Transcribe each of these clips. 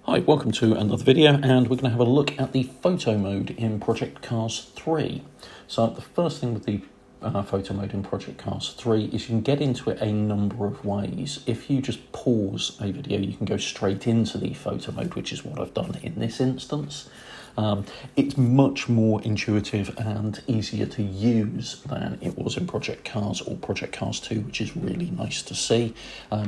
Hi, welcome to another video, and we're going to have a look at the photo mode in Project Cars 3. So the first thing with the photo mode in Project Cars 3 is you can get into it a number of ways. If you just pause a video, you can go straight into the photo mode, which is what I've done in this instance. It's much more intuitive and easier to use than it was in Project Cars or Project Cars 2, which is really nice to see.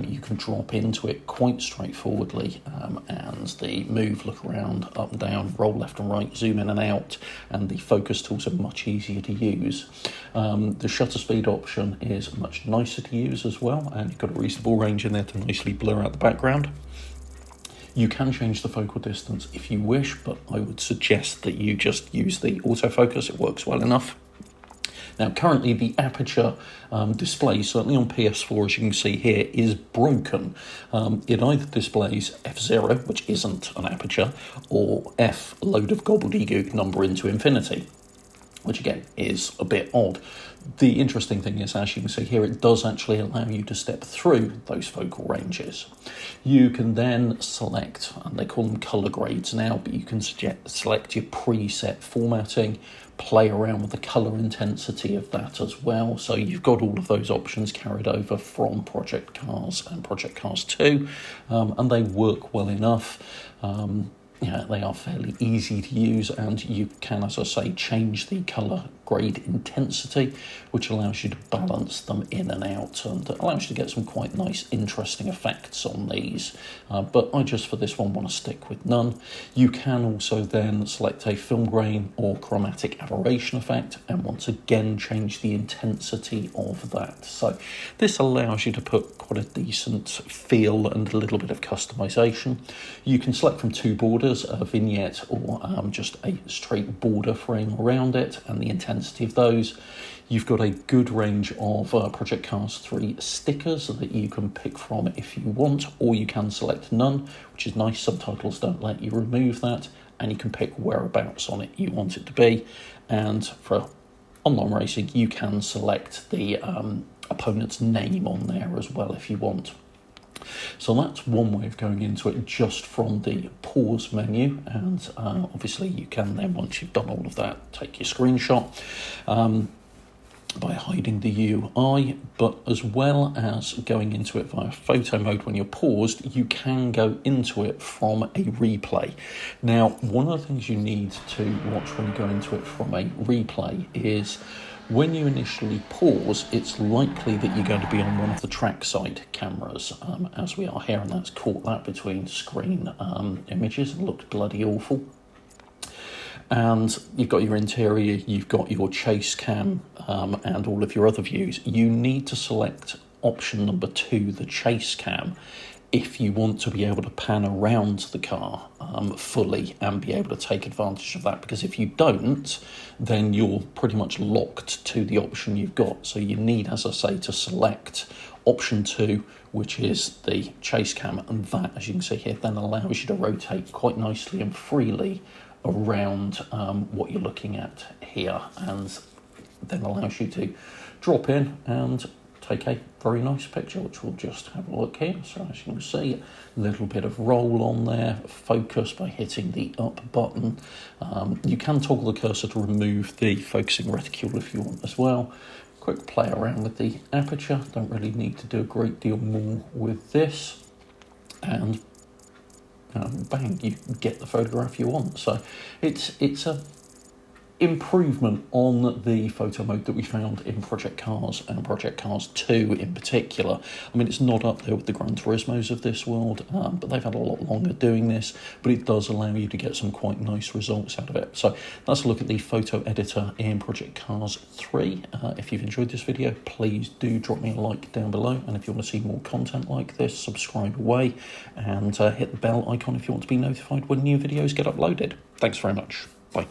You can drop into it quite straightforwardly, and the move, look around, up and down, roll left and right, zoom in and out, and the focus tools are much easier to use. The shutter speed option is much nicer to use as well, and you've got a reasonable range in there to nicely blur out the background. You can change the focal distance if you wish, but I would suggest that you just use the autofocus. It works well enough. Now, currently the Aperture display, certainly on PS4, as you can see here, is broken. It either displays F0, which isn't an Aperture, or F, load of gobbledygook number into infinity, which again is a bit odd. The interesting thing is, as you can see here, it does actually allow you to step through those focal ranges. You can then select, and they call them colour grades now, but you can select your preset formatting, play around with the colour intensity of that as well. So you've got all of those options carried over from Project Cars and Project Cars 2, and they work well enough. They are fairly easy to use, and you can, as I say, change the colour grade intensity, which allows you to balance them in and out, and allows you to get some quite nice, interesting effects on these. But I just, for this one, want to stick with none. You can also then select a film grain or chromatic aberration effect, and once again change the intensity of that. So this allows you to put quite a decent feel and a little bit of customization. You can select from two borders, a vignette or just a straight border frame around it, and the intensity of those. You've got a good range of Project Cars 3 stickers that you can pick from if you want, or you can select none, which is nice. Subtitles don't let you remove that, and you can pick whereabouts on it you want it to be. And for online racing, you can select the opponent's name on there as well if you want. So that's one way of going into it, just from the pause menu, and obviously you can then, once you've done all of that, take your screenshot by hiding the UI, but as well as going into it via photo mode when you're paused, you can go into it from a replay. Now, one of the things you need to watch when you go into it from a replay is when you initially pause, it's likely that you're going to be on one of the trackside cameras, as we are here, and that's caught that between screen images and looked bloody awful. And you've got your interior, you've got your chase cam, and all of your other views. You need to select option number 2, the chase cam, if you want to be able to pan around the car fully and be able to take advantage of that, because if you don't, then you're pretty much locked to the option you've got. So you need, as I say, to select option 2, which is the chase cam, and that, as you can see here, then allows you to rotate quite nicely and freely around what you're looking at here, and then allows you to drop in and take a very nice picture, which we'll just have a look here. So as you can see, a little bit of roll on there, focus by hitting the up button. You can toggle the cursor to remove the focusing reticule if you want as well. Quick play around with the aperture, don't really need to do a great deal more with this, and bang, you get the photograph you want. So it's a improvement on the photo mode that we found in Project Cars and Project Cars 2 in particular. I mean, it's not up there with the Gran Turismos of this world, but they've had a lot longer doing this, but it does allow you to get some quite nice results out of it. So that's a look at the photo editor in Project Cars 3. If you've enjoyed this video, please do drop me a like down below, and if you want to see more content like this, subscribe away, and hit the bell icon if you want to be notified when new videos get uploaded. Thanks very much. Bye.